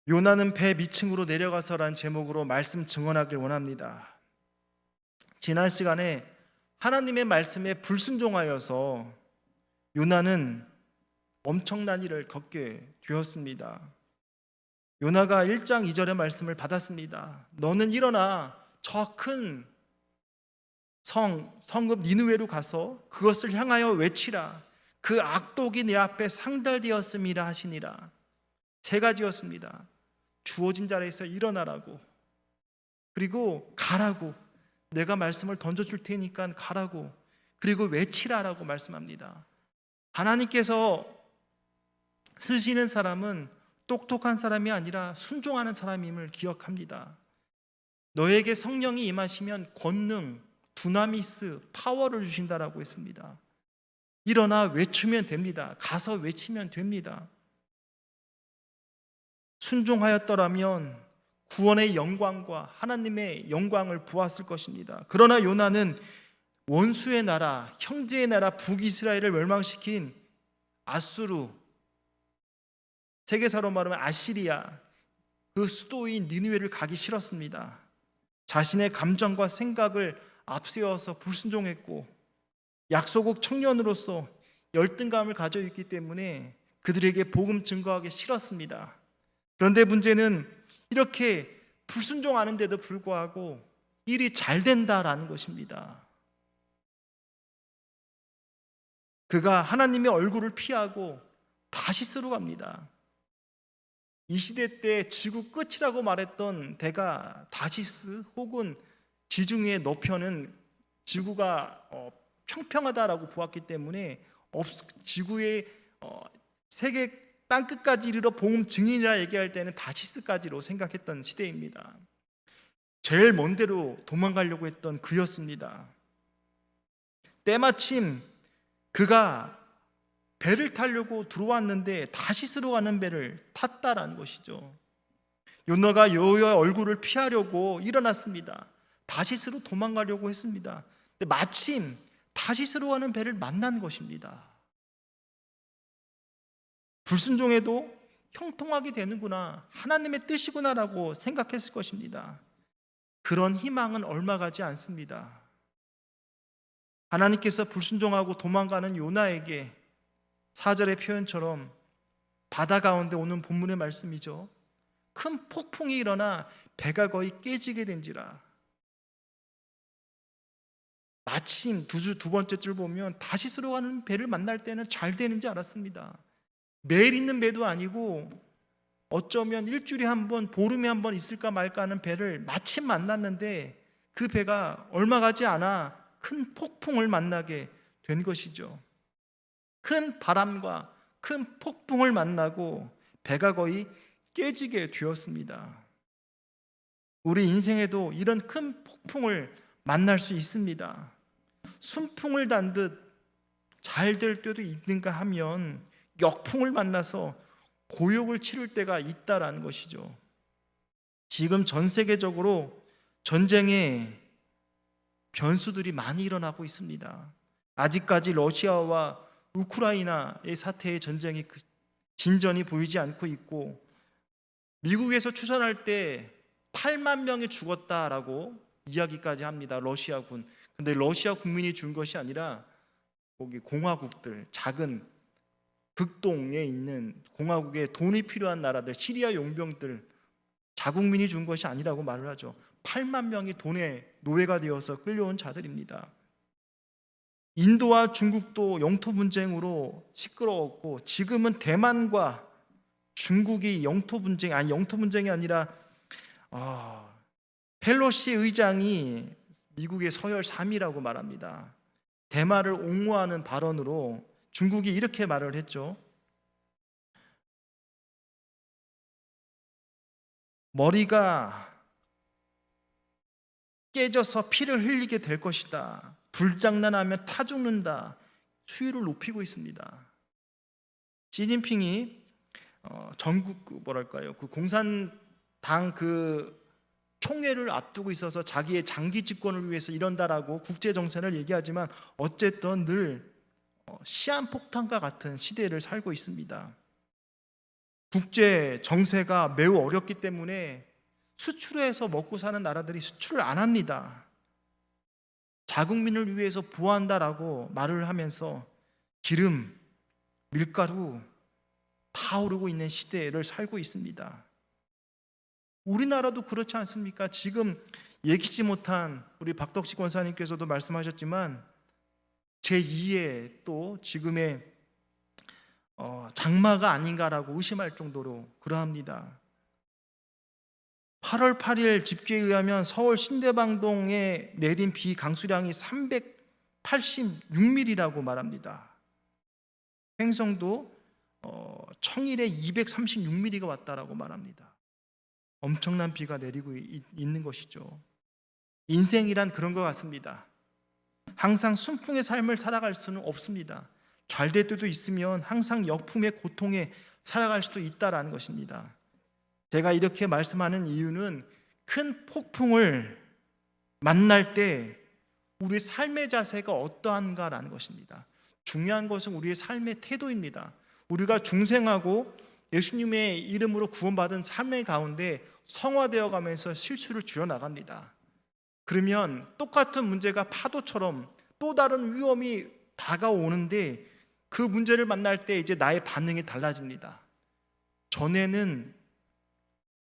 요나는 배 밑층으로 내려가서란 제목으로 말씀 증언하길 원합니다. 지난 시간에 하나님의 말씀에 불순종하여서 요나는 엄청난 일을 겪게 되었습니다. 요나가 1장 2절의 말씀을 받았습니다. 너는 일어나 저 큰 성읍 니느웨로 가서 그것을 향하여 외치라. 그 악독이 내 앞에 상달되었음이라 하시니라. 세 가지였습니다. 주어진 자리에서 일어나라고, 그리고 가라고, 내가 말씀을 던져줄 테니까 가라고, 그리고 외치라라고 말씀합니다. 하나님께서 쓰시는 사람은 똑똑한 사람이 아니라 순종하는 사람임을 기억합니다. 너에게 성령이 임하시면 권능, 두나미스, 파워를 주신다라고 했습니다. 일어나 외치면 됩니다. 가서 외치면 됩니다. 순종하였더라면 구원의 영광과 하나님의 영광을 보았을 것입니다. 그러나 요나는 원수의 나라, 형제의 나라 북이스라엘을 멸망시킨 아수르, 세계사로 말하면 아시리아, 그 수도인 니느웨를 가기 싫었습니다. 자신의 감정과 생각을 앞세워서 불순종했고 약소국 청년으로서 열등감을 가지고 있기 때문에 그들에게 복음 증거하기 싫었습니다. 그런데 문제는 이렇게 불순종하는데도 불구하고 일이 잘 된다라는 것입니다. 그가 하나님의 얼굴을 피하고 다시스로 갑니다. 이 시대 때 지구 끝이라고 말했던 데가 다시스 혹은 지중해 너편은 지구가 평평하다라고 보았기 때문에 지구의 세계 땅끝까지 이르러 복음 증인이라 얘기할 때는 다시스까지로 생각했던 시대입니다. 제일 먼 데로 도망가려고 했던 그였습니다. 때마침 그가 배를 타려고 들어왔는데 다시스로 가는 배를 탔다라는 것이죠. 요나가 여호와의 얼굴을 피하려고 일어났습니다. 다시스로 도망가려고 했습니다. 근데 마침 다시스로 가는 배를 만난 것입니다. 불순종해도 형통하게 되는구나, 하나님의 뜻이구나라고 생각했을 것입니다. 그런 희망은 얼마 가지 않습니다. 하나님께서 불순종하고 도망가는 요나에게 4절의 표현처럼 바다 가운데 오는 본문의 말씀이죠. 큰 폭풍이 일어나 배가 거의 깨지게 된지라. 마침 두 번째 줄 보면 다시스로 가는 배를 만날 때는 잘 되는지 알았습니다. 매일 있는 배도 아니고 어쩌면 일주일에 한 번, 보름에 한 번 있을까 말까 하는 배를 마침 만났는데 그 배가 얼마 가지 않아 큰 폭풍을 만나게 된 것이죠. 큰 바람과 큰 폭풍을 만나고 배가 거의 깨지게 되었습니다. 우리 인생에도 이런 큰 폭풍을 만날 수 있습니다. 순풍을 단 듯 잘 될 때도 있는가 하면 역풍을 만나서 고역을 치를 때가 있다라는 것이죠. 지금 전 세계적으로 전쟁의 변수들이 많이 일어나고 있습니다. 아직까지 러시아와 우크라이나의 사태의 전쟁이 진전이 보이지 않고 있고, 미국에서 추산할 때 8만 명이 죽었다라고 이야기까지 합니다. 러시아군. 근데 러시아 국민이 죽은 것이 아니라 거기 공화국들, 작은 극동에 있는 공화국에 돈이 필요한 나라들, 시리아 용병들, 자국민이 죽은 것이 아니라고 말을 하죠. 8만 명이 돈의 노예가 되어서 끌려온 자들입니다. 인도와 중국도 영토 분쟁으로 시끄러웠고, 지금은 대만과 중국이 영토 분쟁이 아니라 펠로시 의장이 미국의 서열 3위라고 말합니다. 대마를 옹호하는 발언으로 중국이 이렇게 말을 했죠. 머리가 깨져서 피를 흘리게 될 것이다. 불장난하면 타 죽는다. 수위를 높이고 있습니다. 시진핑이 전국 그 공산당 총회를 앞두고 있어서 자기의 장기 집권을 위해서 이런다라고 국제 정세를 얘기하지만 어쨌든 늘 시한폭탄과 같은 시대를 살고 있습니다. 국제 정세가 매우 어렵기 때문에 수출해서 먹고 사는 나라들이 수출을 안 합니다. 자국민을 위해서 보호한다라고 말을 하면서 기름, 밀가루 다 오르고 있는 시대를 살고 있습니다. 우리나라도 그렇지 않습니까? 지금 예기치 못한 우리 박덕식 권사님께서도 말씀하셨지만 제2의 또 지금의 장마가 아닌가라고 의심할 정도로 그러합니다. 8월 8일 집계에 의하면 서울 신대방동에 내린 비 강수량이 386mm라고 말합니다. 횡성도 청일에 236mm가 왔다라고 말합니다. 엄청난 비가 내리고 있는 것이죠. 인생이란 그런 것 같습니다. 항상 순풍의 삶을 살아갈 수는 없습니다. 잘 될 때도 있으면 항상 역풍의 고통에 살아갈 수도 있다라는 것입니다. 제가 이렇게 말씀하는 이유는 큰 폭풍을 만날 때 우리 삶의 자세가 어떠한가라는 것입니다. 중요한 것은 우리의 삶의 태도입니다. 우리가 중생하고 예수님의 이름으로 구원받은 삶의 가운데 성화되어 가면서 실수를 줄여나갑니다. 그러면 똑같은 문제가 파도처럼 또 다른 위험이 다가오는데 그 문제를 만날 때 이제 나의 반응이 달라집니다. 전에는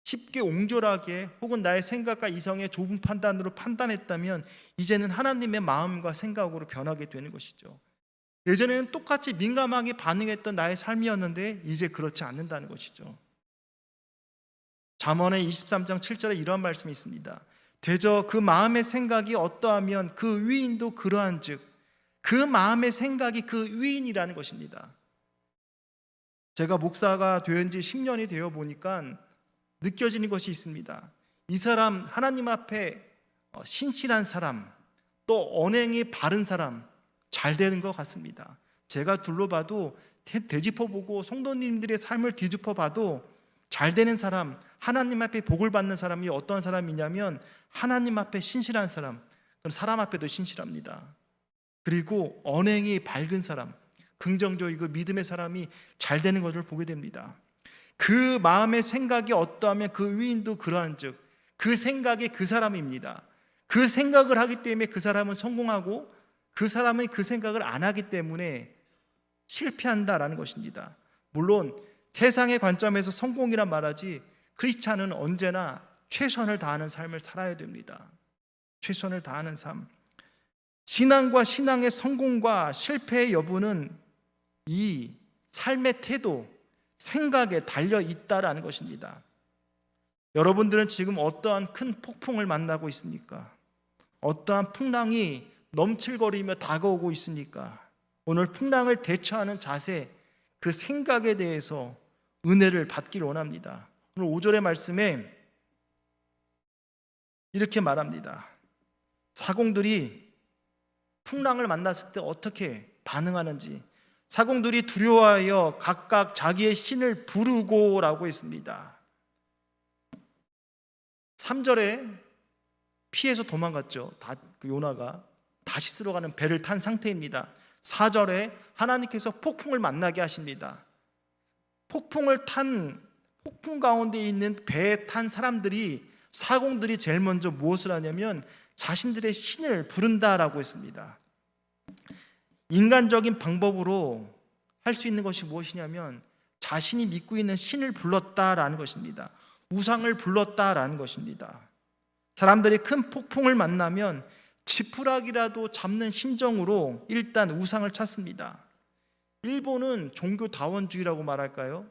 쉽게 옹졸하게 혹은 나의 생각과 이성의 좁은 판단으로 판단했다면 이제는 하나님의 마음과 생각으로 변하게 되는 것이죠. 예전에는 똑같이 민감하게 반응했던 나의 삶이었는데 이제 그렇지 않는다는 것이죠. 잠언의 23장 7절에 이러한 말씀이 있습니다. 대저 그 마음의 생각이 어떠하면 그 위인도 그러한즉, 그 마음의 생각이 그 위인이라는 것입니다. 제가 목사가 된 지 10년이 되어 보니까 느껴지는 것이 있습니다. 이 사람 하나님 앞에 신실한 사람, 또 언행이 바른 사람, 잘 되는 것 같습니다. 제가 둘러봐도 되짚어보고 성도님들의 삶을 뒤집어봐도 잘 되는 사람, 하나님 앞에 복을 받는 사람이 어떤 사람이냐면 하나님 앞에 신실한 사람, 그럼 사람 앞에도 신실합니다. 그리고 언행이 밝은 사람, 긍정적이고 믿음의 사람이 잘 되는 것을 보게 됩니다. 그 마음의 생각이 어떠하면 그 위인도 그러한즉, 그 생각이 그 사람입니다. 그 생각을 하기 때문에 그 사람은 성공하고 그 사람은 그 생각을 안 하기 때문에 실패한다라는 것입니다. 물론 세상의 관점에서 성공이란 말하지 크리스찬은 언제나 최선을 다하는 삶을 살아야 됩니다. 최선을 다하는 삶. 신앙과 신앙의 성공과 실패의 여부는 이 삶의 태도, 생각에 달려 있다라는 것입니다. 여러분들은 지금 어떠한 큰 폭풍을 만나고 있습니까? 어떠한 풍랑이 넘칠거리며 다가오고 있습니까? 오늘 풍랑을 대처하는 자세, 그 생각에 대해서 은혜를 받기를 원합니다. 오늘 5절의 말씀에 이렇게 말합니다. 사공들이 풍랑을 만났을 때 어떻게 반응하는지, 사공들이 두려워하여 각각 자기의 신을 부르고 라고 했습니다. 3절에 피해서 도망갔죠. 요나가 다시스로 가는 배를 탄 상태입니다. 4절에 하나님께서 폭풍을 만나게 하십니다. 폭풍 가운데 있는 배에 탄 사람들이, 사공들이 제일 먼저 무엇을 하냐면 자신들의 신을 부른다라고 했습니다. 인간적인 방법으로 할 수 있는 것이 무엇이냐면 자신이 믿고 있는 신을 불렀다라는 것입니다. 우상을 불렀다라는 것입니다. 사람들이 큰 폭풍을 만나면 지푸라기라도 잡는 심정으로 일단 우상을 찾습니다. 일본은 종교다원주의라고 말할까요?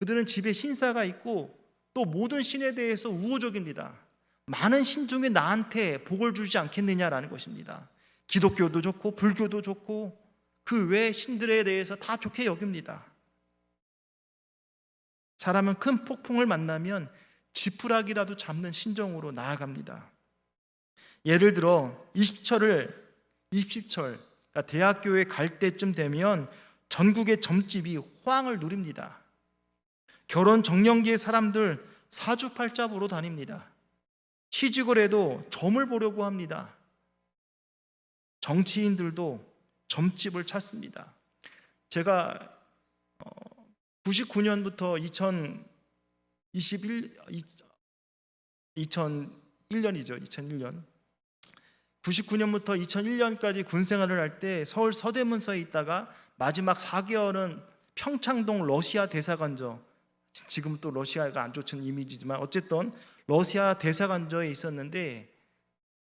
그들은 집에 신사가 있고 또 모든 신에 대해서 우호적입니다. 많은 신 중에 나한테 복을 주지 않겠느냐라는 것입니다. 기독교도 좋고 불교도 좋고 그 외 신들에 대해서 다 좋게 여깁니다. 사람은 큰 폭풍을 만나면 지푸라기라도 잡는 심정으로 나아갑니다. 예를 들어 20철, 그러니까 대학교에 갈 때쯤 되면 전국의 점집이 호황을 누립니다. 결혼 정년기의 사람들 사주팔자 보러 다닙니다. 취직을 해도 점을 보려고 합니다. 정치인들도 점집을 찾습니다. 제가 99년부터 2001년이죠. 2001년. 99년부터 2001년까지 군 생활을 할 때 서울 서대문서에 있다가 마지막 4개월은 평창동 러시아 대사관저, 지금 또 러시아가 안 좋은 이미지지만 어쨌든 러시아 대사관저에 있었는데,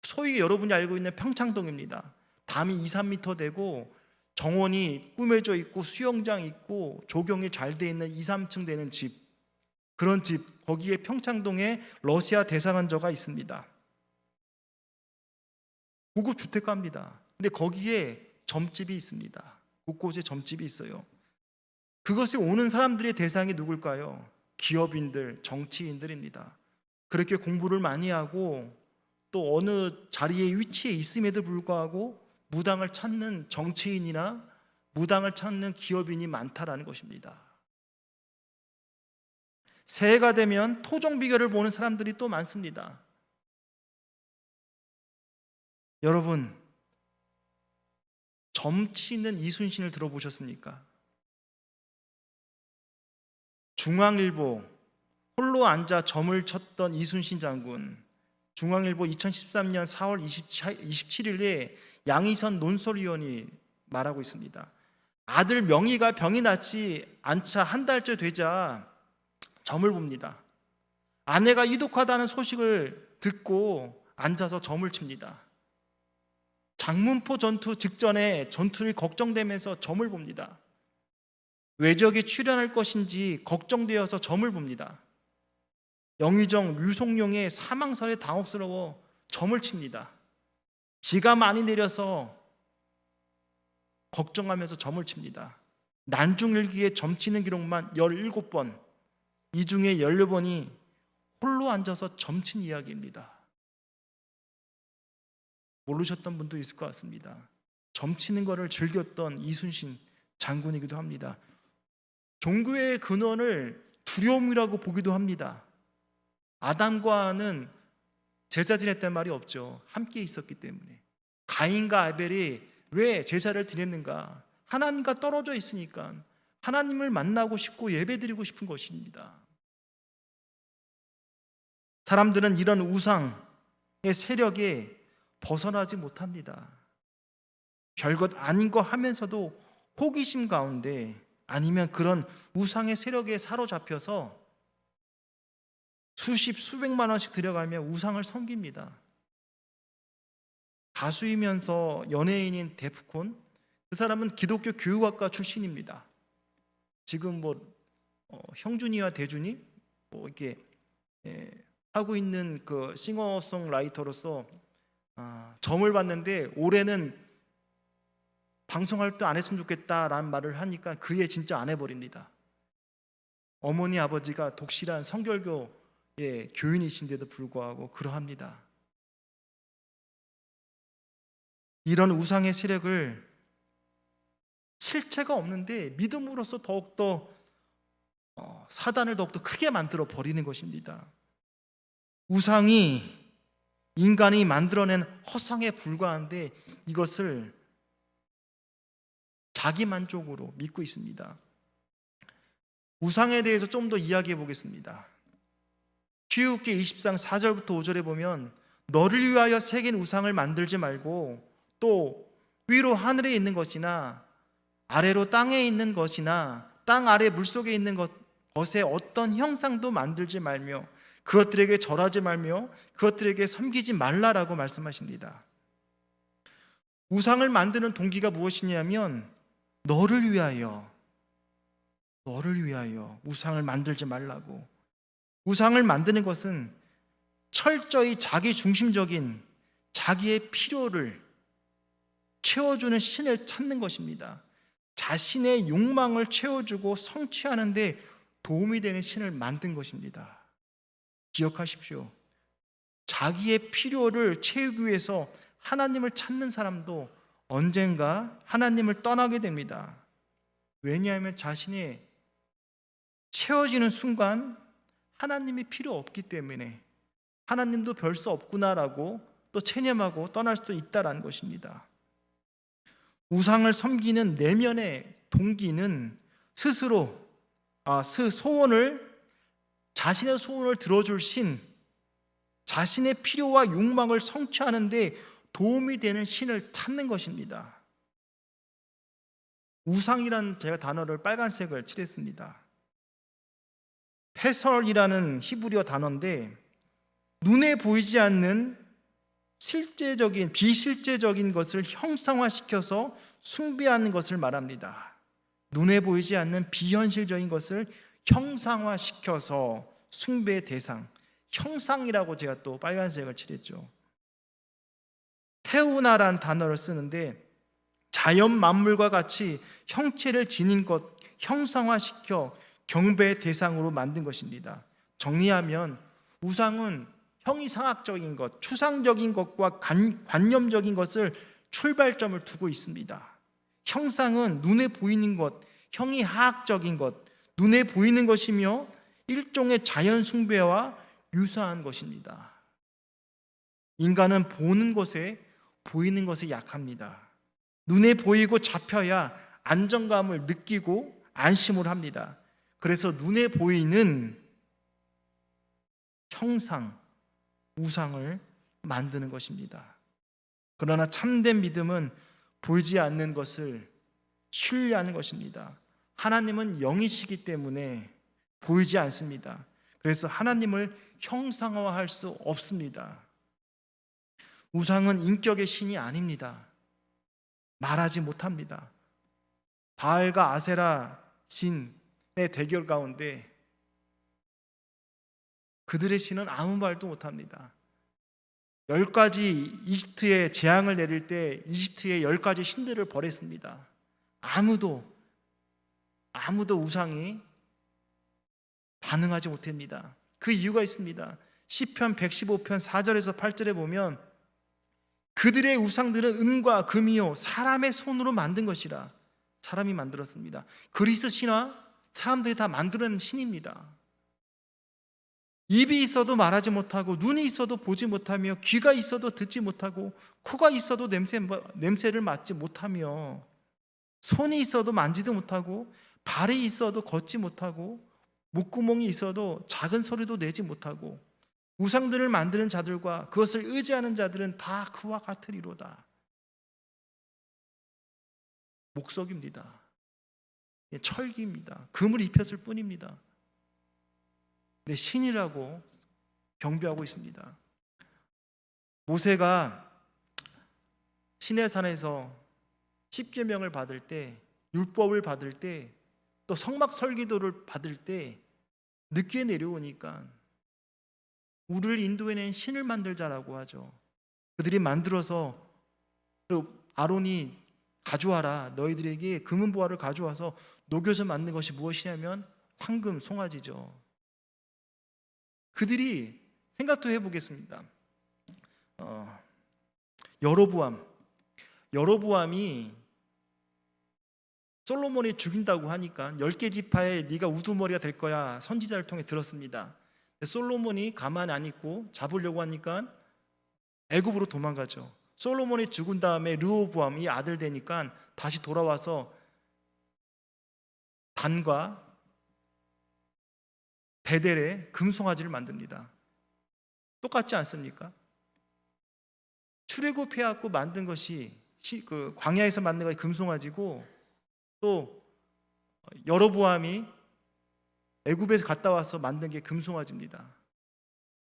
소위 여러분이 알고 있는 평창동입니다. 담이 2, 3m 되고 정원이 꾸며져 있고 수영장 있고 조경이 잘 돼 있는 2, 3층 되는 집, 그런 집, 거기에 평창동에 러시아 대사관저가 있습니다. 고급 주택가입니다. 근데 거기에 점집이 있습니다. 곳곳에 점집이 있어요. 그것이 오는 사람들의 대상이 누굴까요? 기업인들, 정치인들입니다. 그렇게 공부를 많이 하고 또 어느 자리에 위치해 있음에도 불구하고 무당을 찾는 정치인이나 무당을 찾는 기업인이 많다라는 것입니다. 새해가 되면 토종 비결을 보는 사람들이 또 많습니다. 여러분, 점치 있는 이순신을 들어보셨습니까? 중앙일보 홀로 앉아 점을 쳤던 이순신 장군, 중앙일보 2013년 4월 27일에 양희선 논설위원이 말하고 있습니다. 아들 명의가 병이 낫지 않자 한 달째 되자 점을 봅니다. 아내가 이독하다는 소식을 듣고 앉아서 점을 칩니다. 장문포 전투 직전에 전투를 걱정되면서 점을 봅니다. 외적이 출현할 것인지 걱정되어서 점을 봅니다. 영의정 류송룡의 사망설에 당혹스러워 점을 칩니다. 비가 많이 내려서 걱정하면서 점을 칩니다. 난중일기에 점치는 기록만 17번, 이 중에 14번이 홀로 앉아서 점친 이야기입니다. 모르셨던 분도 있을 것 같습니다. 점치는 것을 즐겼던 이순신 장군이기도 합니다. 종교의 근원을 두려움이라고 보기도 합니다. 아담과는 제사 지냈다는 말이 없죠. 함께 있었기 때문에. 가인과 아벨이 왜 제사를 지냈는가? 하나님과 떨어져 있으니까 하나님을 만나고 싶고 예배드리고 싶은 것입니다. 사람들은 이런 우상의 세력에 벗어나지 못합니다. 별것 아닌 거 하면서도 호기심 가운데, 아니면 그런 우상의 세력에 사로잡혀서 수십 수백만 원씩 들여가며 우상을 섬깁니다. 가수이면서 연예인인 데프콘, 그 사람은 기독교 교육학과 출신입니다. 지금 형준이와 대준이 이렇게 하고 있는 그 싱어송라이터로서 점을 봤는데, 올해는 방송 활동 안 했으면 좋겠다라는 말을 하니까 그해 진짜 안 해버립니다. 어머니 아버지가 독실한 성결교의 교인이신데도 불구하고 그러합니다. 이런 우상의 세력을 실체가 없는데 믿음으로써 더욱더 사단을 더욱더 크게 만들어 버리는 것입니다. 우상이 인간이 만들어낸 허상에 불과한데 이것을 자기 만족으로 믿고 있습니다. 우상에 대해서 좀 더 이야기해 보겠습니다. 출애굽기 20장 4절부터 5절에 보면, 너를 위하여 새긴 우상을 만들지 말고 또 위로 하늘에 있는 것이나 아래로 땅에 있는 것이나 땅 아래 물속에 있는 것에 어떤 형상도 만들지 말며 그것들에게 절하지 말며 그것들에게 섬기지 말라라고 말씀하십니다. 우상을 만드는 동기가 무엇이냐면 너를 위하여 우상을 만들지 말라고. 우상을 만드는 것은 철저히 자기 중심적인 자기의 필요를 채워주는 신을 찾는 것입니다. 자신의 욕망을 채워주고 성취하는 데 도움이 되는 신을 만든 것입니다. 기억하십시오. 자기의 필요를 채우기 위해서 하나님을 찾는 사람도 언젠가 하나님을 떠나게 됩니다. 왜냐하면 자신이 채워지는 순간 하나님이 필요 없기 때문에, 하나님도 별 수 없구나라고 또 체념하고 떠날 수도 있다라는 것입니다. 우상을 섬기는 내면의 동기는 스스로 자신의 소원을 들어줄 신, 자신의 필요와 욕망을 성취하는 데 도움이 되는 신을 찾는 것입니다. 우상이라는 제가 단어를 빨간색을 칠했습니다. 페설이라는 히브리어 단어인데 눈에 보이지 않는 비실제적인 것을 형상화시켜서 숭배하는 것을 말합니다. 눈에 보이지 않는 비현실적인 것을 형상화시켜서 숭배의 대상, 형상이라고 제가 또 빨간색을 칠했죠. 테우나라는 단어를 쓰는데 자연 만물과 같이 형체를 지닌 것, 형상화시켜 경배의 대상으로 만든 것입니다. 정리하면 우상은 형이상학적인 것, 추상적인 것과 관념적인 것을 출발점을 두고 있습니다. 형상은 눈에 보이는 것, 형이하학적인 것, 눈에 보이는 것이며 일종의 자연 숭배와 유사한 것입니다. 인간은 보는 것에, 보이는 것에 약합니다. 눈에 보이고 잡혀야 안정감을 느끼고 안심을 합니다. 그래서 눈에 보이는 형상, 우상을 만드는 것입니다. 그러나 참된 믿음은 보이지 않는 것을 신뢰하는 것입니다. 하나님은 영이시기 때문에 보이지 않습니다. 그래서 하나님을 형상화할 수 없습니다. 우상은 인격의 신이 아닙니다. 말하지 못합니다. 바알과 아세라 신의 대결 가운데 그들의 신은 아무 말도 못합니다. 10가지 이집트에 재앙을 내릴 때 이집트의 10가지 신들을 벌했습니다. 아무도 우상이 반응하지 못합니다. 그 이유가 있습니다. 시편 115편 4절에서 8절에 보면 그들의 우상들은 은과 금이요 사람의 손으로 만든 것이라. 사람이 만들었습니다. 그리스 신화 사람들이 다 만들어낸 신입니다. 입이 있어도 말하지 못하고 눈이 있어도 보지 못하며 귀가 있어도 듣지 못하고 코가 있어도 냄새를 맡지 못하며 손이 있어도 만지도 못하고 발이 있어도 걷지 못하고 목구멍이 있어도 작은 소리도 내지 못하고 우상들을 만드는 자들과 그것을 의지하는 자들은 다 그와 같으리로다. 목석입니다. 철기입니다. 금을 입혔을 뿐입니다. 내 신이라고 경배하고 있습니다. 모세가 시내산에서 십계명을 받을 때, 율법을 받을 때, 또 성막 설기도를 받을 때 늦게 내려오니까 우리를 인도해낸 신을 만들자라고 하죠. 그들이 만들어서 아론이 가져와라, 너희들에게 금은 보화를 가져와서 녹여서 만든 것이 무엇이냐면 황금, 송아지죠. 그들이 생각도 해보겠습니다. 여로보암이 솔로몬이 죽인다고 하니까 10개 지파에 네가 우두머리가 될 거야 선지자를 통해 들었습니다. 솔로몬이 가만히 안 있고 잡으려고 하니까 애굽으로 도망가죠. 솔로몬이 죽은 다음에 르호보암이 아들 되니까 다시 돌아와서 단과 베델에 금송아지를 만듭니다. 똑같지 않습니까? 출애굽해갖고 만든 것이 광야에서 만든 것이 금송아지고 또 여로보암이 애굽에서 갔다 와서 만든 게 금송아지입니다.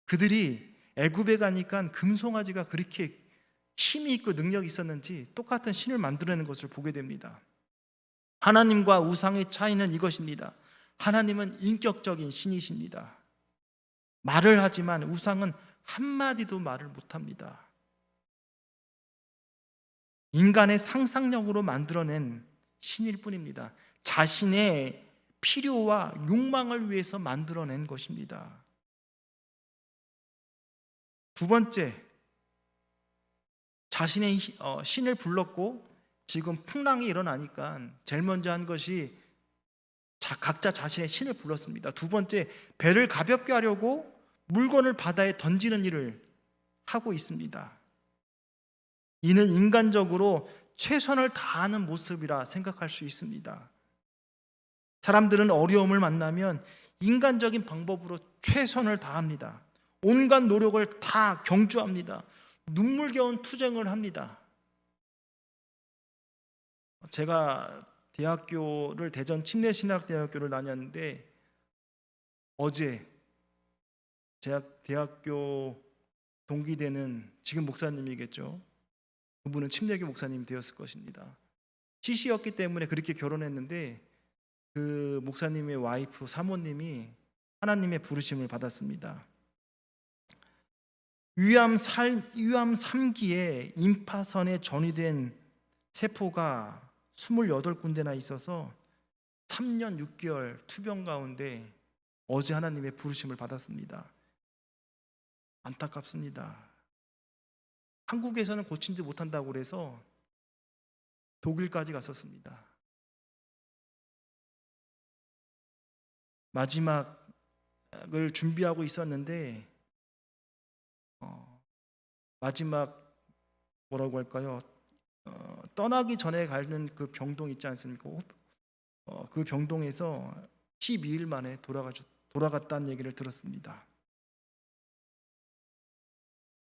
그들이 애굽에 가니까 금송아지가 그렇게 힘이 있고 능력이 있었는지 똑같은 신을 만들어내는 것을 보게 됩니다. 하나님과 우상의 차이는 이것입니다. 하나님은 인격적인 신이십니다. 말을 하지만 우상은 한마디도 말을 못합니다. 인간의 상상력으로 만들어낸 신일 뿐입니다. 자신의 필요와 욕망을 위해서 만들어낸 것입니다. 두 번째, 자신의 신을 불렀고 지금 풍랑이 일어나니까 제일 먼저 한 것이 각자 자신의 신을 불렀습니다. 두 번째, 배를 가볍게 하려고 물건을 바다에 던지는 일을 하고 있습니다. 이는 인간적으로 최선을 다하는 모습이라 생각할 수 있습니다. 사람들은 어려움을 만나면 인간적인 방법으로 최선을 다합니다. 온갖 노력을 다 경주합니다. 눈물겨운 투쟁을 합니다. 제가 대전 침례신학대학교를 다녔는데 어제 대학교 동기되는 지금 목사님이겠죠. 그분은 침례교 목사님이 되었을 것입니다. CC였기 때문에 그렇게 결혼했는데 그 목사님의 와이프 사모님이 하나님의 부르심을 받았습니다. 위암 3기에 임파선에 전이된 세포가 28군데나 있어서 3년 6개월 투병 가운데 어제 하나님의 부르심을 받았습니다. 안타깝습니다. 한국에서는 고치지 못한다고 그래서 독일까지 갔었습니다. 마지막을 준비하고 있었는데 마지막 뭐라고 할까요? 떠나기 전에 가는 그 병동 있지 않습니까? 그 병동에서 12일 만에 돌아갔다는 얘기를 들었습니다.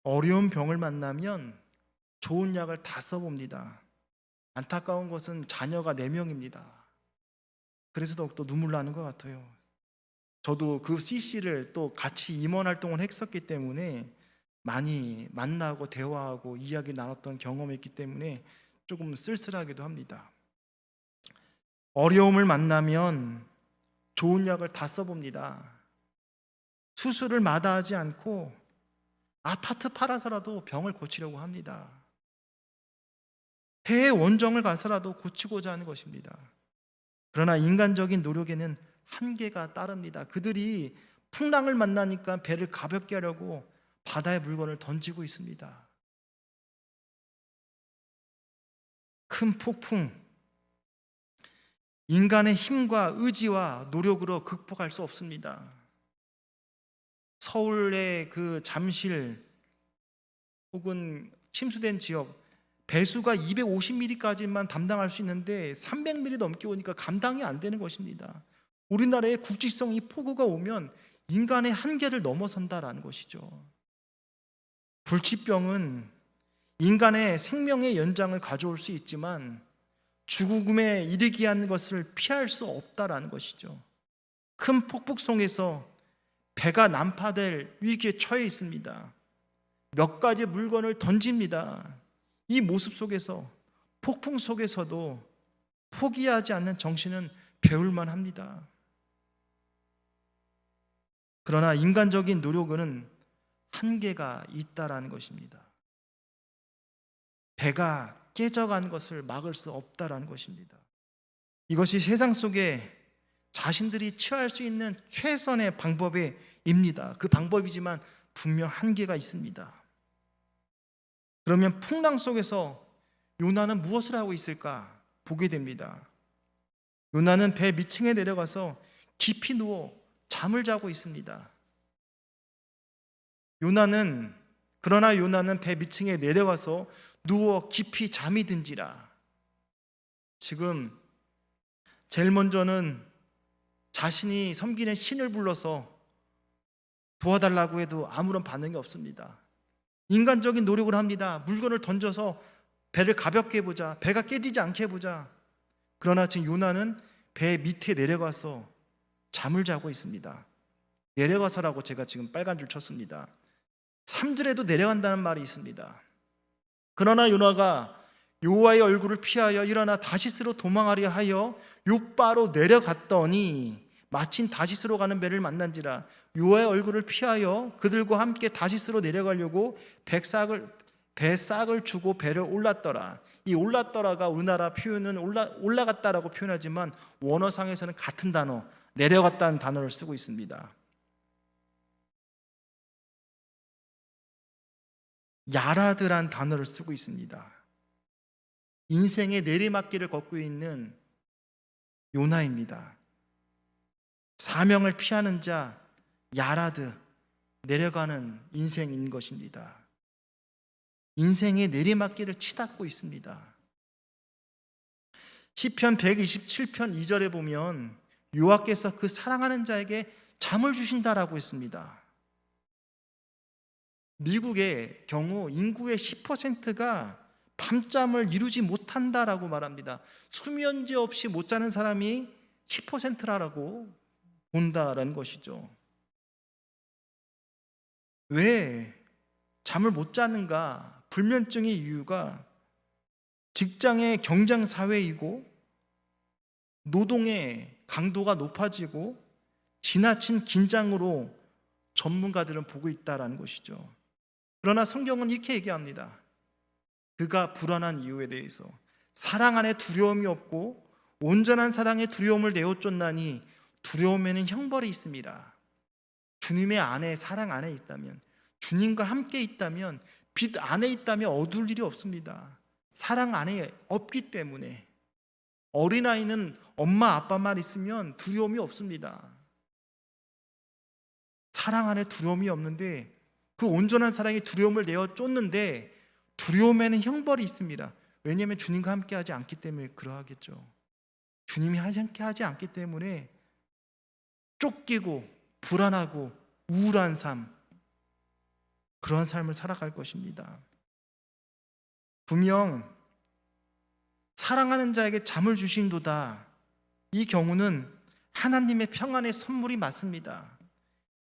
어려운 병을 만나면 좋은 약을 다 써봅니다. 안타까운 것은 자녀가 4명입니다. 그래서 더욱더 눈물 나는 것 같아요. 저도 그 CC를 또 같이 임원 활동을 했었기 때문에 많이 만나고 대화하고 이야기 나눴던 경험이 있기 때문에 조금 쓸쓸하기도 합니다. 어려움을 만나면 좋은 약을 다 써봅니다. 수술을 마다하지 않고 아파트 팔아서라도 병을 고치려고 합니다. 폐의 원정을 가서라도 고치고자 하는 것입니다. 그러나 인간적인 노력에는 한계가 따릅니다. 그들이 풍랑을 만나니까 배를 가볍게 하려고 바다의 물건을 던지고 있습니다. 큰 폭풍, 인간의 힘과 의지와 노력으로 극복할 수 없습니다. 서울의 그 잠실 혹은 침수된 지역 배수가 250mm까지만 담당할 수 있는데 300mm 넘게 오니까 감당이 안 되는 것입니다. 우리나라의 국지성 이 폭우가 오면 인간의 한계를 넘어선다라는 것이죠. 불치병은 인간의 생명의 연장을 가져올 수 있지만 죽음에 이르게 하는 것을 피할 수 없다라는 것이죠. 큰 폭풍성에서 배가 난파될 위기에 처해 있습니다. 몇 가지 물건을 던집니다. 이 모습 속에서 폭풍 속에서도 포기하지 않는 정신은 배울만 합니다. 그러나 인간적인 노력은 한계가 있다라는 것입니다. 배가 깨져가는 것을 막을 수 없다라는 것입니다. 이것이 세상 속에 자신들이 취할 수 있는 최선의 방법입니다. 그 방법이지만 분명 한계가 있습니다. 그러면 풍랑 속에서 요나는 무엇을 하고 있을까 보게 됩니다. 요나는 배 밑층에 내려가서 깊이 누워 잠을 자고 있습니다. 그러나 요나는 배 밑층에 내려가서 누워 깊이 잠이 든지라. 지금 제일 먼저는 자신이 섬기는 신을 불러서 도와달라고 해도 아무런 반응이 없습니다. 인간적인 노력을 합니다. 물건을 던져서 배를 가볍게 해보자, 배가 깨지지 않게 해보자. 그러나 지금 요나는 배 밑에 내려가서 잠을 자고 있습니다. 내려가서라고 제가 지금 빨간 줄 쳤습니다. 3절에도 내려간다는 말이 있습니다. 그러나 요나가 여호와의 얼굴을 피하여 일어나 다시스로 도망하려 하여 욥바로 내려갔더니 마침 다시스로 가는 배를 만난지라. 여호와의 얼굴을 피하여 그들과 함께 다시스로 내려가려고 배싹을 주고 배를 올랐더라. 이 올랐더라가 우리나라 표현은 올라갔다라고 표현하지만 원어상에서는 같은 단어, 내려갔다는 단어를 쓰고 있습니다. 야라드란 단어를 쓰고 있습니다. 인생의 내리막길을 걷고 있는 요나입니다. 사명을 피하는 자, 야라드, 내려가는 인생인 것입니다. 인생의 내리막길을 치닫고 있습니다. 시편 127편 2절에 보면 여호와께서 그 사랑하는 자에게 잠을 주신다라고 했습니다. 미국의 경우 인구의 10%가 밤잠을 이루지 못한다라고 말합니다. 수면제 없이 못 자는 사람이 10%라고 본다라는 것이죠. 왜 잠을 못 자는가? 불면증의 이유가 직장의 경쟁 사회이고 노동의 강도가 높아지고 지나친 긴장으로 전문가들은 보고 있다라는 것이죠. 그러나 성경은 이렇게 얘기합니다. 그가 불안한 이유에 대해서 사랑 안에 두려움이 없고 온전한 사랑의 두려움을 내어쫓나니 두려움에는 형벌이 있습니다. 주님의 안에, 사랑 안에 있다면, 주님과 함께 있다면, 빛 안에 있다면 어두울 일이 없습니다. 사랑 안에 없기 때문에. 어린아이는 엄마 아빠만 있으면 두려움이 없습니다. 사랑 안에 두려움이 없는데 그 온전한 사랑의 두려움을 내어 쫓는데 두려움에는 형벌이 있습니다. 왜냐하면 주님과 함께 하지 않기 때문에 그러하겠죠. 주님이 함께 하지 않기 때문에 쫓기고 불안하고 우울한 삶, 그런 삶을 살아갈 것입니다. 분명 사랑하는 자에게 잠을 주신도다. 이 경우는 하나님의 평안의 선물이 맞습니다.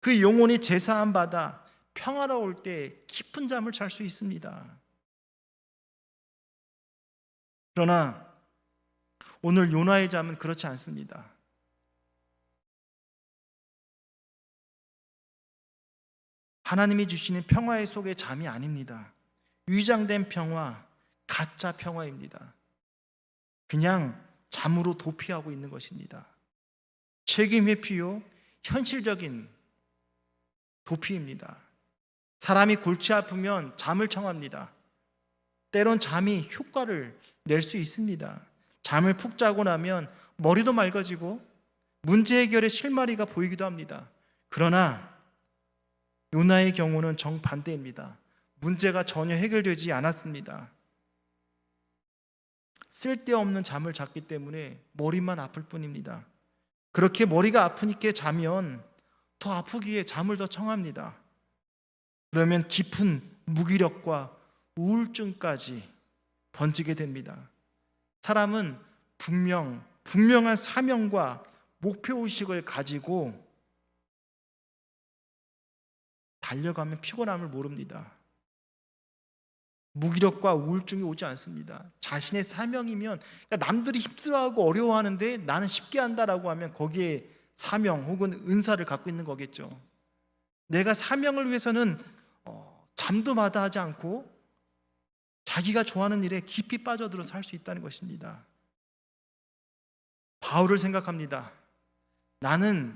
그 영혼이 제사함 받아 평화로울 때 깊은 잠을 잘 수 있습니다. 그러나 오늘 요나의 잠은 그렇지 않습니다. 하나님이 주시는 평화의 속의 잠이 아닙니다. 위장된 평화, 가짜 평화입니다. 그냥 잠으로 도피하고 있는 것입니다. 책임 회피요, 현실적인 도피입니다. 사람이 골치 아프면 잠을 청합니다. 때론 잠이 효과를 낼 수 있습니다. 잠을 푹 자고 나면 머리도 맑아지고 문제 해결의 실마리가 보이기도 합니다. 그러나 요나의 경우는 정반대입니다. 문제가 전혀 해결되지 않았습니다. 쓸데없는 잠을 잤기 때문에 머리만 아플 뿐입니다. 그렇게 머리가 아프니까 자면 더 아프기에 잠을 더 청합니다. 그러면 깊은 무기력과 우울증까지 번지게 됩니다. 사람은 분명한 사명과 목표의식을 가지고 달려가면 피곤함을 모릅니다. 무기력과 우울증이 오지 않습니다. 자신의 사명이면, 그러니까 남들이 힘들어하고 어려워하는데 나는 쉽게 한다라고 하면 거기에 사명 혹은 은사를 갖고 있는 거겠죠. 내가 사명을 위해서는 잠도 마다하지 않고 자기가 좋아하는 일에 깊이 빠져들어서 할 수 있다는 것입니다. 바울을 생각합니다. 나는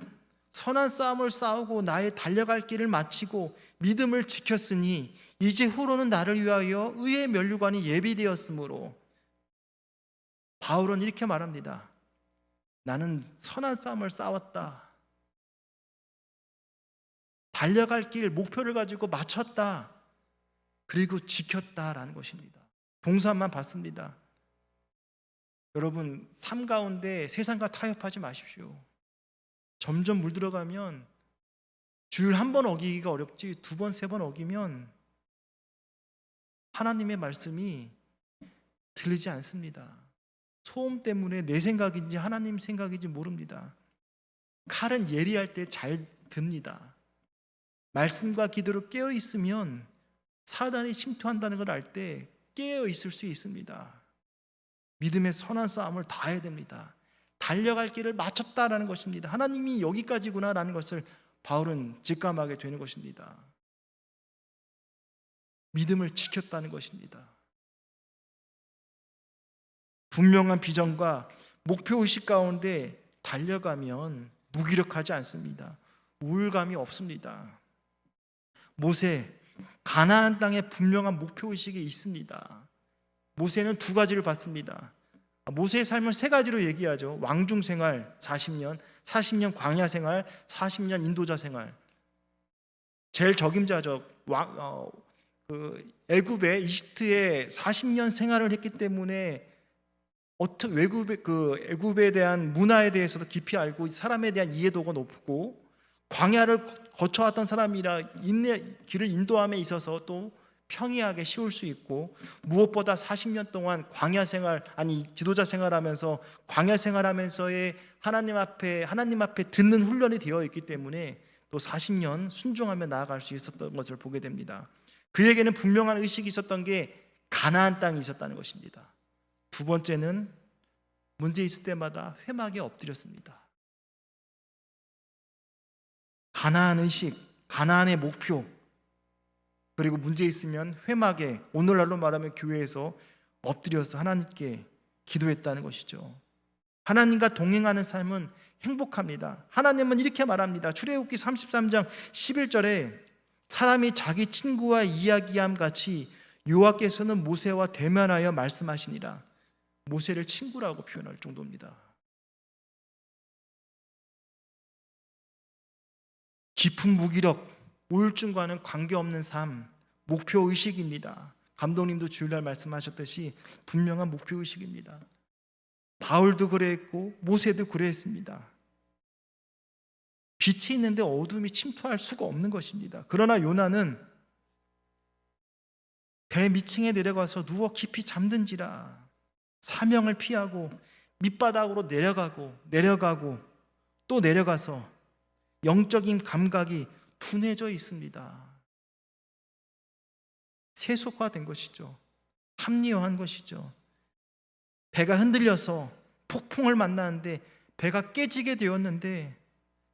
선한 싸움을 싸우고 나의 달려갈 길을 마치고 믿음을 지켰으니 이제 후로는 나를 위하여 의의 면류관이 예비되었으므로, 바울은 이렇게 말합니다. 나는 선한 싸움을 싸웠다. 달려갈 길, 목표를 가지고 마쳤다. 그리고 지켰다라는 것입니다. 동사만 봤습니다. 여러분, 삶 가운데 세상과 타협하지 마십시오. 점점 물들어가면 주일 한 번 어기기가 어렵지 두 번, 세 번 어기면 하나님의 말씀이 들리지 않습니다. 소음 때문에 내 생각인지 하나님 생각인지 모릅니다. 칼은 예리할 때 잘 듭니다. 말씀과 기도로 깨어 있으면 사단이 침투한다는 걸 알 때 깨어 있을 수 있습니다. 믿음의 선한 싸움을 다 해야 됩니다. 달려갈 길을 마쳤다라는 것입니다. 하나님이 여기까지구나라는 것을 바울은 직감하게 되는 것입니다. 믿음을 지켰다는 것입니다. 분명한 비전과 목표의식 가운데 달려가면 무기력하지 않습니다. 우울감이 없습니다. 모세, 가나안 땅에 분명한 목표의식이 있습니다. 모세는 두 가지를 봤습니다. 모세의 삶을 세 가지로 얘기하죠. 왕중 생활 40년, 40년 광야 생활, 40년 인도자 생활. 제일 적임자죠. 애굽에 이집트에 40년 생활을 했기 때문에 어떻게 외국의 애굽에 대한 문화에 대해서도 깊이 알고 사람에 대한 이해도가 높고 광야를 거쳐왔던 사람이라 길을 인도함에 있어서 또 평이하게 쉬울 수 있고 무엇보다 40년 동안 광야 생활 지도자 생활하면서 광야 생활하면서의 하나님 앞에 듣는 훈련이 되어 있기 때문에 또 40년 순종하며 나아갈 수 있었던 것을 보게 됩니다. 그에게는 분명한 의식이 있었던 게 가나안 땅이 있었다는 것입니다. 두 번째는 문제 있을 때마다 회막에 엎드렸습니다. 가나안 의식, 가나안의 목표, 그리고 문제 있으면 회막에, 오늘날로 말하면 교회에서 엎드려서 하나님께 기도했다는 것이죠. 하나님과 동행하는 삶은 행복합니다. 하나님은 이렇게 말합니다. 출애굽기 33장 11절에 사람이 자기 친구와 이야기함 같이 여호와께서는 모세와 대면하여 말씀하시니라. 모세를 친구라고 표현할 정도입니다. 깊은 무기력, 우울증과는 관계없는 삶, 목표의식입니다. 감독님도 주일날 말씀하셨듯이 분명한 목표의식입니다. 바울도 그랬고 모세도 그랬습니다. 빛이 있는데 어둠이 침투할 수가 없는 것입니다. 그러나 요나는 배 밑층에 내려가서 누워 깊이 잠든지라 사명을 피하고 밑바닥으로 내려가고 또 내려가서 영적인 감각이 둔해져 있습니다. 세속화된 것이죠. 합리화한 것이죠. 배가 흔들려서 폭풍을 만나는데 배가 깨지게 되었는데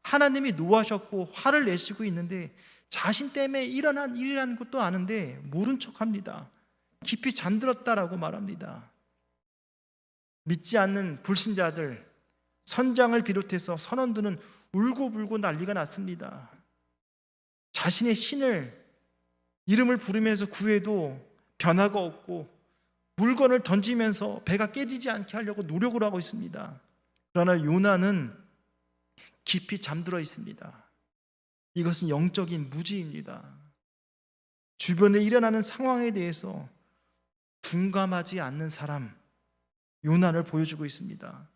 하나님이 노하셨고 화를 내시고 있는데 자신 때문에 일어난 일이라는 것도 아는데 모른 척합니다. 깊이 잠들었다라고 말합니다. 믿지 않는 불신자들, 선장을 비롯해서 선원들은 울고불고 난리가 났습니다. 자신의 신을 이름을 부르면서 구해도 변화가 없고 물건을 던지면서 배가 깨지지 않게 하려고 노력을 하고 있습니다. 그러나 요나는 깊이 잠들어 있습니다. 이것은 영적인 무지입니다. 주변에 일어나는 상황에 대해서 둔감하지 않는 사람, 요나를 보여주고 있습니다.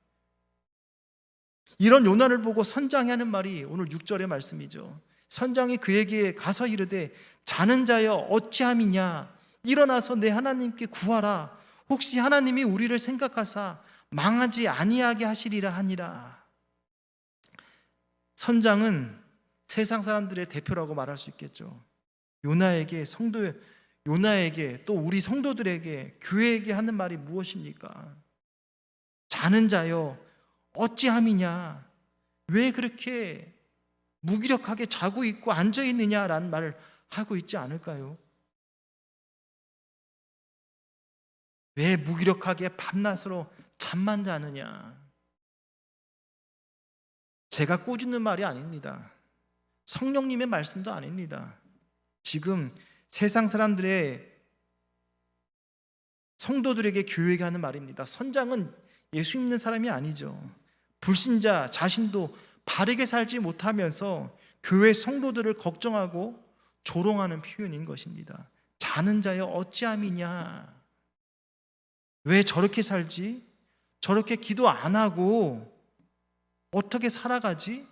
이런 요나를 보고 선장이 하는 말이 오늘 6절의 말씀이죠. 선장이 그에게 가서 이르되 자는 자여 어찌함이냐, 일어나서 내 하나님께 구하라. 혹시 하나님이 우리를 생각하사 망하지 아니하게 하시리라 하니라. 선장은 세상 사람들의 대표라고 말할 수 있겠죠. 요나에게 또 우리 성도들에게, 교회에게 하는 말이 무엇입니까? 자는 자여 어찌함이냐, 왜 그렇게 무기력하게 자고 있고 앉아 있느냐라는 말을 하고 있지 않을까요? 왜 무기력하게 밤낮으로 잠만 자느냐? 제가 꾸짖는 말이 아닙니다. 성령님의 말씀도 아닙니다. 지금 세상 사람들의 성도들에게, 교회에게 하는 말입니다. 선장은 예수 믿는 사람이 아니죠. 불신자 자신도 바르게 살지 못하면서 교회 성도들을 걱정하고 조롱하는 표현인 것입니다. 자는 자여 어찌함이냐, 왜 저렇게 살지? 저렇게 기도 안 하고 어떻게 살아가지?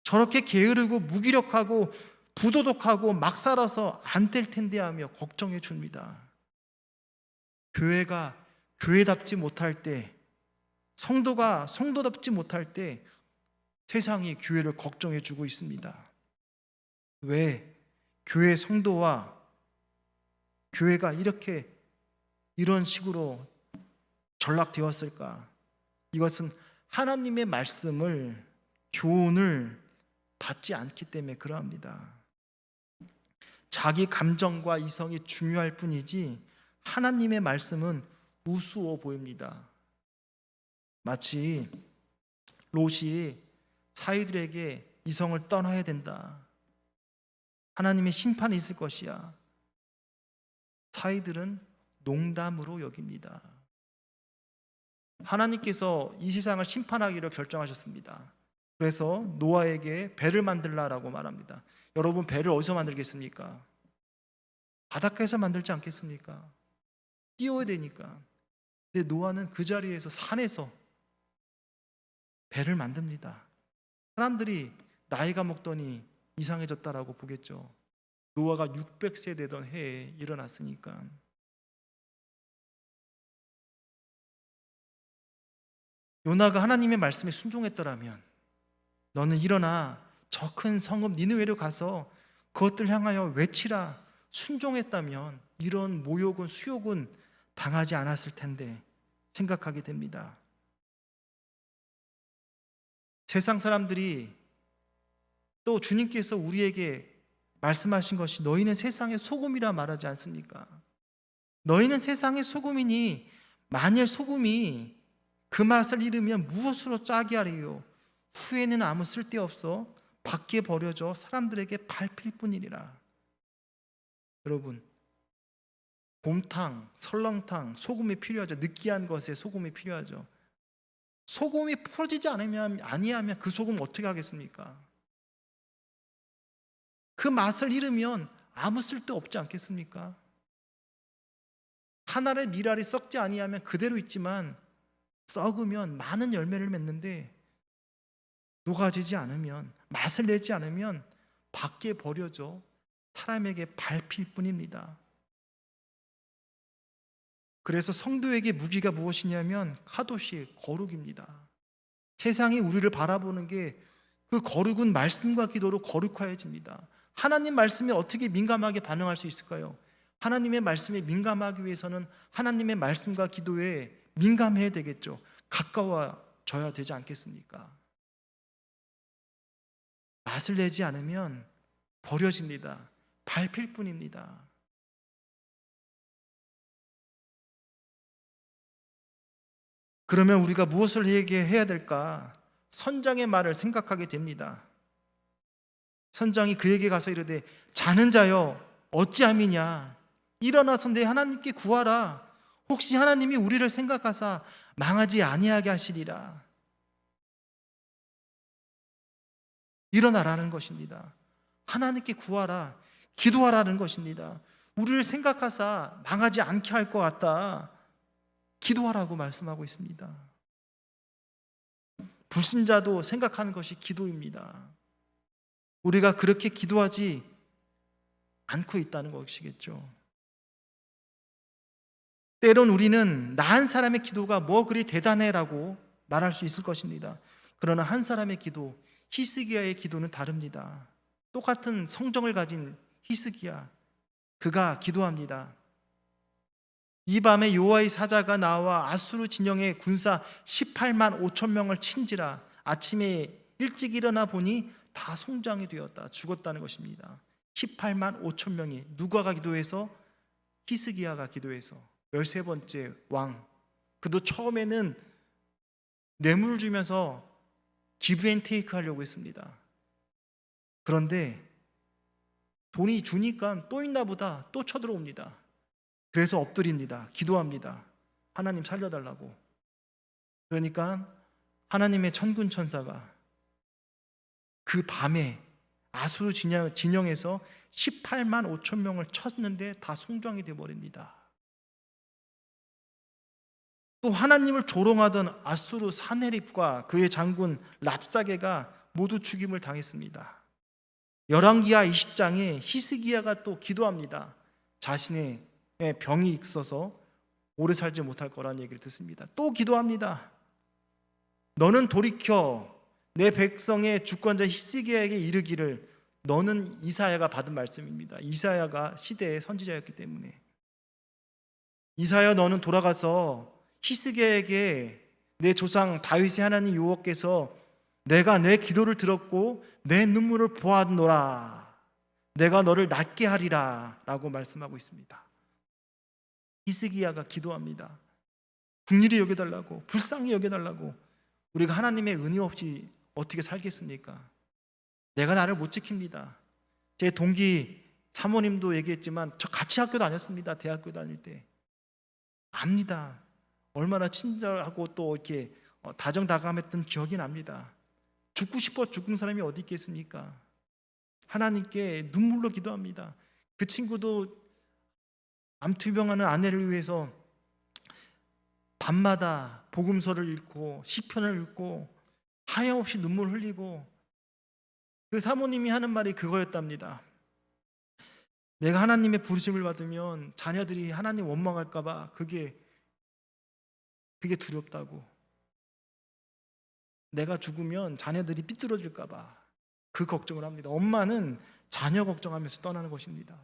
저렇게 게으르고 무기력하고 부도덕하고 막 살아서 안 될 텐데 하며 걱정해 줍니다. 교회가 교회답지 못할 때, 성도가 성도답지 못할 때 세상이 교회를 걱정해 주고 있습니다. 왜 교회 성도와 교회가 이런 식으로 전락되었을까? 이것은 하나님의 말씀을, 교훈을 받지 않기 때문에 그러합니다. 자기 감정과 이성이 중요할 뿐이지 하나님의 말씀은 우스워 보입니다. 마치 롯이 사위들에게 이성을 떠나야 된다, 하나님의 심판이 있을 것이야, 사위들은 농담으로 여깁니다. 하나님께서 이 세상을 심판하기로 결정하셨습니다. 그래서 노아에게 배를 만들라라고 말합니다. 여러분, 배를 어디서 만들겠습니까? 바닷가에서 만들지 않겠습니까? 띄워야 되니까. 근데 노아는 그 자리에서 산에서 배를 만듭니다. 사람들이 나이가 먹더니 이상해졌다라고 보겠죠. 노아가 600세 되던 해에 일어났으니까. 요나가 하나님의 말씀에 순종했더라면 너는 일어나 저 큰 성읍 니느웨로 가서 그것들 향하여 외치라 순종했다면 이런 모욕은 수욕은 당하지 않았을 텐데 생각하게 됩니다. 세상 사람들이 또 주님께서 우리에게 말씀하신 것이 너희는 세상의 소금이라 말하지 않습니까? 너희는 세상의 소금이니 만일 소금이 그 맛을 잃으면 무엇으로 짜게 하리요? 후에는 아무 쓸데없어 밖에 버려져 사람들에게 밟힐 뿐이니라. 여러분, 곰탕, 설렁탕, 소금이 필요하죠. 느끼한 것에 소금이 필요하죠. 소금이 풀어지지 아니하면 그 소금 어떻게 하겠습니까? 그 맛을 잃으면 아무 쓸데 없지 않겠습니까? 한 알의 밀알이 썩지 아니하면 그대로 있지만 썩으면 많은 열매를 맺는데 녹아지지 않으면, 맛을 내지 않으면 밖에 버려져 사람에게 밟힐 뿐입니다. 그래서 성도에게 무기가 무엇이냐면 카도시, 거룩입니다. 세상이 우리를 바라보는 게 그 거룩은 말씀과 기도로 거룩화해집니다. 하나님 말씀에 어떻게 민감하게 반응할 수 있을까요? 하나님의 말씀에 민감하기 위해서는 하나님의 말씀과 기도에 민감해야 되겠죠. 가까워져야 되지 않겠습니까? 맛을 내지 않으면 버려집니다. 밟힐 뿐입니다. 그러면 우리가 무엇을 해야 될까? 선장의 말을 생각하게 됩니다. 선장이 그에게 가서 이르되 자는 자여 어찌함이냐? 일어나서 내 하나님께 구하라. 혹시 하나님이 우리를 생각하사 망하지 아니하게 하시리라. 일어나라는 것입니다. 하나님께 구하라. 기도하라는 것입니다. 우리를 생각하사 망하지 않게 할 것 같다. 기도하라고 말씀하고 있습니다. 불신자도 생각하는 것이 기도입니다. 우리가 그렇게 기도하지 않고 있다는 것이겠죠. 때론 우리는 나 한 사람의 기도가 뭐 그리 대단해라고 말할 수 있을 것입니다. 그러나 한 사람의 기도, 히스기야의 기도는 다릅니다. 똑같은 성정을 가진 히스기야, 그가 기도합니다. 이 밤에 여호와의 사자가 나와 아수르 진영의 군사 18만 5천 명을 친지라. 아침에 일찍 일어나 보니 다 송장이 되었다. 죽었다는 것입니다. 18만 5천 명이 누가가 기도해서 히스기야가 기도해서 13번째 왕. 그도 처음에는 뇌물을 주면서 기브 앤 테이크 하려고 했습니다. 그런데 돈이 주니까 또 있나 보다 또 쳐들어옵니다. 그래서 엎드립니다. 기도합니다. 하나님 살려달라고. 그러니까 하나님의 천군 천사가 그 밤에 아수르 진영에서 18만 5천 명을 쳤는데 다 송장이 되어버립니다. 또 하나님을 조롱하던 아수르 사네립과 그의 장군 랍사게가 모두 죽임을 당했습니다. 열왕기하 20장에 히스기야가 또 기도합니다. 자신의 병이 있어서 오래 살지 못할 거라는 얘기를 듣습니다. 또 기도합니다. 너는 돌이켜 내 백성의 주권자 히스기야에게 이르기를. 너는 이사야가 받은 말씀입니다. 이사야가 시대의 선지자였기 때문에. 이사야, 너는 돌아가서 히스기야에게 내 조상 다윗의 하나님 여호와께서 내가 내 기도를 들었고 내 눈물을 보았노라. 내가 너를 낫게 하리라 라고 말씀하고 있습니다. 히스기야가 기도합니다. 긍휼히 여겨달라고, 불쌍히 여겨달라고. 우리가 하나님의 은혜 없이 어떻게 살겠습니까? 내가 나를 못 지킵니다. 제 동기 사모님도 얘기했지만 저 같이 학교 다녔습니다. 대학교 다닐 때. 압니다. 얼마나 친절하고 또 이렇게 다정다감했던 기억이 납니다. 죽고 싶어 죽은 사람이 어디 있겠습니까? 하나님께 눈물로 기도합니다. 그 친구도 암투병하는 아내를 위해서 밤마다 복음서를 읽고 시편을 읽고 하염없이 눈물 흘리고 그 사모님이 하는 말이 그거였답니다. 내가 하나님의 부르심을 받으면 자녀들이 하나님 원망할까 봐 그게 두렵다고. 내가 죽으면 자녀들이 삐뚤어질까 봐 그 걱정을 합니다. 엄마는 자녀 걱정하면서 떠나는 것입니다.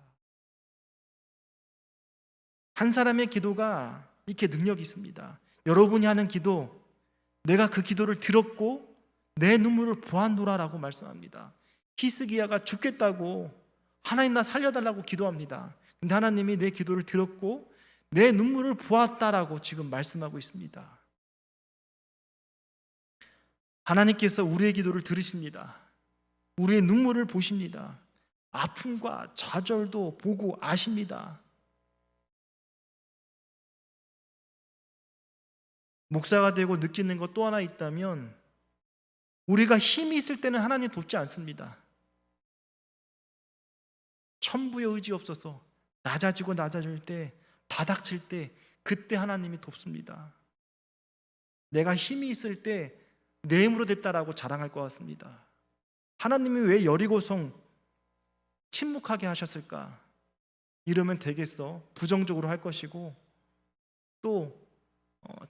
한 사람의 기도가 이렇게 능력이 있습니다. 여러분이 하는 기도, 내가 그 기도를 들었고 내 눈물을 보았노라라고 말씀합니다. 히스기야가 죽겠다고 하나님 나 살려달라고 기도합니다. 근데 하나님이 내 기도를 들었고 내 눈물을 보았다라고 지금 말씀하고 있습니다. 하나님께서 우리의 기도를 들으십니다. 우리의 눈물을 보십니다. 아픔과 좌절도 보고 아십니다. 목사가 되고 느끼는 것 또 하나 있다면, 우리가 힘이 있을 때는 하나님 돕지 않습니다. 천부의 의지 없어서 낮아질 때, 바닥칠 때, 그때 하나님이 돕습니다. 내가 힘이 있을 때 내 힘으로 됐다라고 자랑할 것 같습니다. 하나님이 왜 여리고성 침묵하게 하셨을까? 이러면 되겠어. 부정적으로 할 것이고, 또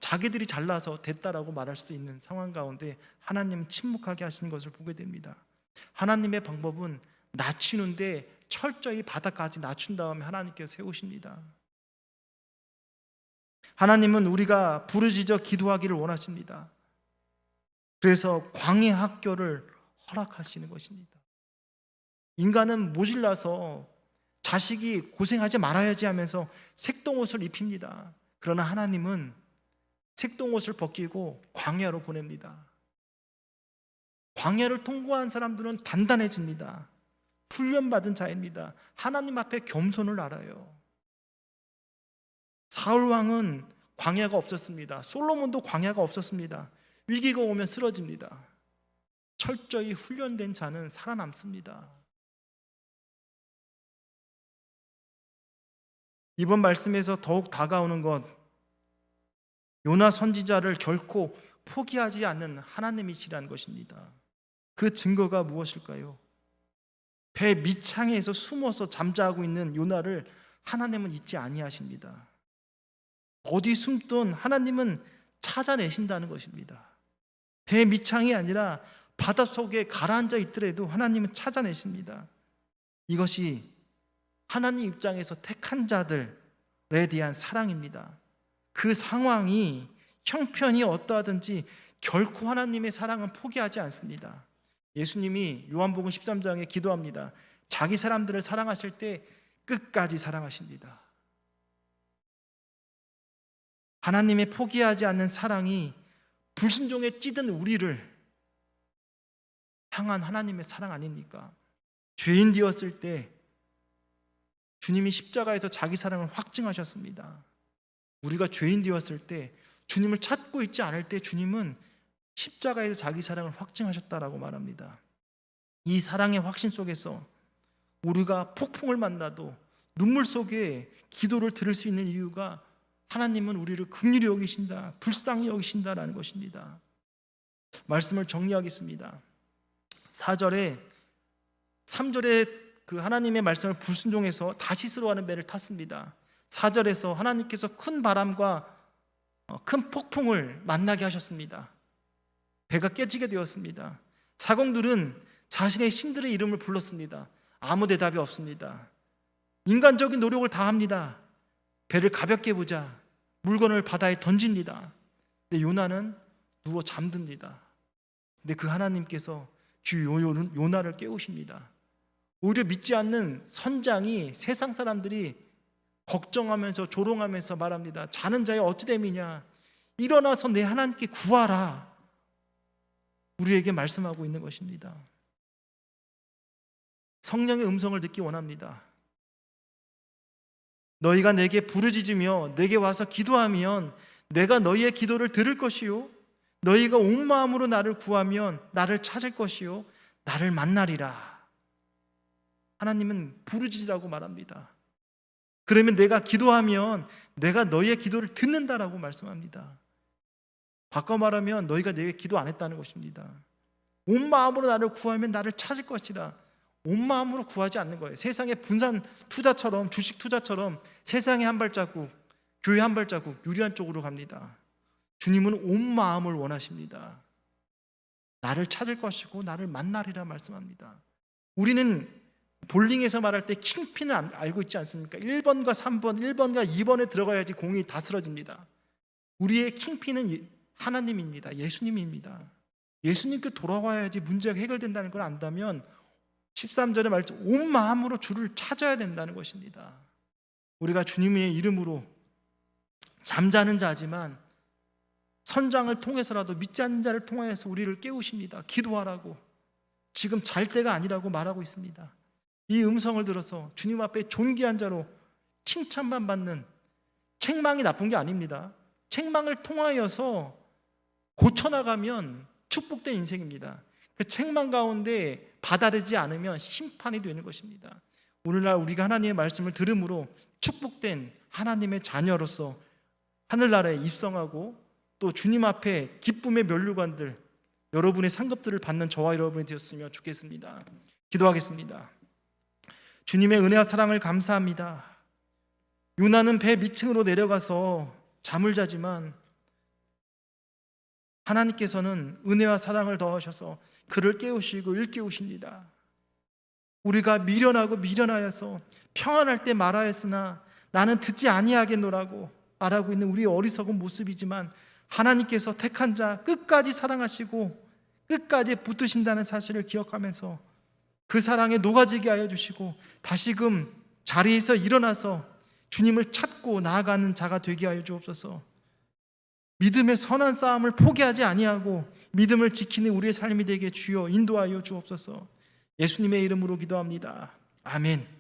자기들이 잘나서 됐다라고 말할 수도 있는 상황 가운데 하나님은 침묵하게 하시는 것을 보게 됩니다. 하나님의 방법은 낮추는데 철저히 바닥까지 낮춘 다음에 하나님께서 세우십니다. 하나님은 우리가 부르짖어 기도하기를 원하십니다. 그래서 광야 학교를 허락하시는 것입니다. 인간은 모질라서 자식이 고생하지 말아야지 하면서 색동옷을 입힙니다. 그러나 하나님은 색동옷을 벗기고 광야로 보냅니다. 광야를 통과한 사람들은 단단해집니다. 훈련받은 자입니다. 하나님 앞에 겸손을 알아요. 사울 왕은 광야가 없었습니다. 솔로몬도 광야가 없었습니다. 위기가 오면 쓰러집니다. 철저히 훈련된 자는 살아남습니다. 이번 말씀에서 더욱 다가오는 것, 요나 선지자를 결코 포기하지 않는 하나님이시라는 것입니다. 그 증거가 무엇일까요? 배 밑창에서 숨어서 잠자고 있는 요나를 하나님은 잊지 아니하십니다. 어디 숨든 하나님은 찾아내신다는 것입니다. 배 밑창이 아니라 바닷속에 가라앉아 있더라도 하나님은 찾아내십니다. 이것이 하나님 입장에서 택한 자들에 대한 사랑입니다. 그 상황이 형편이 어떠하든지 결코 하나님의 사랑은 포기하지 않습니다. 예수님이 요한복음 13장에 기도합니다. 자기 사람들을 사랑하실 때 끝까지 사랑하십니다. 하나님의 포기하지 않는 사랑이 불순종에 찌든 우리를 향한 하나님의 사랑 아닙니까? 죄인 되었을 때 주님이 십자가에서 자기 사랑을 확증하셨습니다. 우리가 죄인 되었을 때, 주님을 찾고 있지 않을 때 주님은 십자가에서 자기 사랑을 확증하셨다라고 말합니다. 이 사랑의 확신 속에서 우리가 폭풍을 만나도 눈물 속에 기도를 들을 수 있는 이유가 하나님은 우리를 긍휼히 여기신다, 불쌍히 여기신다라는 것입니다. 말씀을 정리하겠습니다. 4절에 3절에 그 하나님의 말씀을 불순종해서 다시스로하는 배를 탔습니다. 4절에서 하나님께서 큰 바람과 큰 폭풍을 만나게 하셨습니다. 배가 깨지게 되었습니다. 사공들은 자신의 신들의 이름을 불렀습니다. 아무 대답이 없습니다. 인간적인 노력을 다합니다. 배를 가볍게 보자. 물건을 바다에 던집니다. 근데 요나는 누워 잠듭니다. 근데 그 하나님께서 요나를 깨우십니다. 오히려 믿지 않는 선장이 세상 사람들이 걱정하면서 조롱하면서 말합니다. 자는 자여 어찌 됨이냐, 일어나서 내 하나님께 구하라. 우리에게 말씀하고 있는 것입니다. 성령의 음성을 듣기 원합니다. 너희가 내게 부르짖으며 내게 와서 기도하면 내가 너희의 기도를 들을 것이요, 너희가 온 마음으로 나를 구하면 나를 찾을 것이요, 나를 만나리라. 하나님은 부르짖으라고 말합니다. 그러면 내가 기도하면 내가 너희의 기도를 듣는다라고 말씀합니다. 바꿔 말하면 너희가 내게 기도 안 했다는 것입니다. 온 마음으로 나를 구하면 나를 찾을 것이라. 온 마음으로 구하지 않는 거예요. 세상의 분산 투자처럼, 주식 투자처럼 세상의 한 발자국, 교회 한 발자국 유리한 쪽으로 갑니다. 주님은 온 마음을 원하십니다. 나를 찾을 것이고 나를 만나리라 말씀합니다. 우리는 볼링에서 말할 때 킹핀을 알고 있지 않습니까? 1번과 3번, 1번과 2번에 들어가야지 공이 다 쓰러집니다. 우리의 킹핀은 하나님입니다. 예수님입니다. 예수님께 돌아와야지 문제가 해결된다는 걸 안다면 13절에 말했죠. 온 마음으로 주를 찾아야 된다는 것입니다. 우리가 주님의 이름으로 잠자는 자지만 선장을 통해서라도 믿지 않는 자를 통하여서 우리를 깨우십니다. 기도하라고. 지금 잘 때가 아니라고 말하고 있습니다. 이 음성을 들어서 주님 앞에 존귀한 자로 칭찬만 받는, 책망이 나쁜 게 아닙니다. 책망을 통하여서 고쳐나가면 축복된 인생입니다. 그 책망 가운데 받아들이지 않으면 심판이 되는 것입니다. 오늘날 우리가 하나님의 말씀을 들음으로 축복된 하나님의 자녀로서 하늘나라에 입성하고 또 주님 앞에 기쁨의 면류관들, 여러분의 상급들을 받는 저와 여러분이 되었으면 좋겠습니다. 기도하겠습니다. 주님의 은혜와 사랑을 감사합니다. 요나는 배 밑층으로 내려가서 잠을 자지만 하나님께서는 은혜와 사랑을 더하셔서 그를 깨우시고 일깨우십니다. 우리가 미련하여서 평안할 때 말하였으나 나는 듣지 아니하겠노라고 말하고 있는 우리의 어리석은 모습이지만 하나님께서 택한 자 끝까지 사랑하시고 끝까지 붙드신다는 사실을 기억하면서 그 사랑에 녹아지게 하여 주시고 다시금 자리에서 일어나서 주님을 찾고 나아가는 자가 되게 하여 주옵소서. 믿음의 선한 싸움을 포기하지 아니하고 믿음을 지키는 우리의 삶이 되게 주여 인도하여 주옵소서. 예수님의 이름으로 기도합니다. 아멘.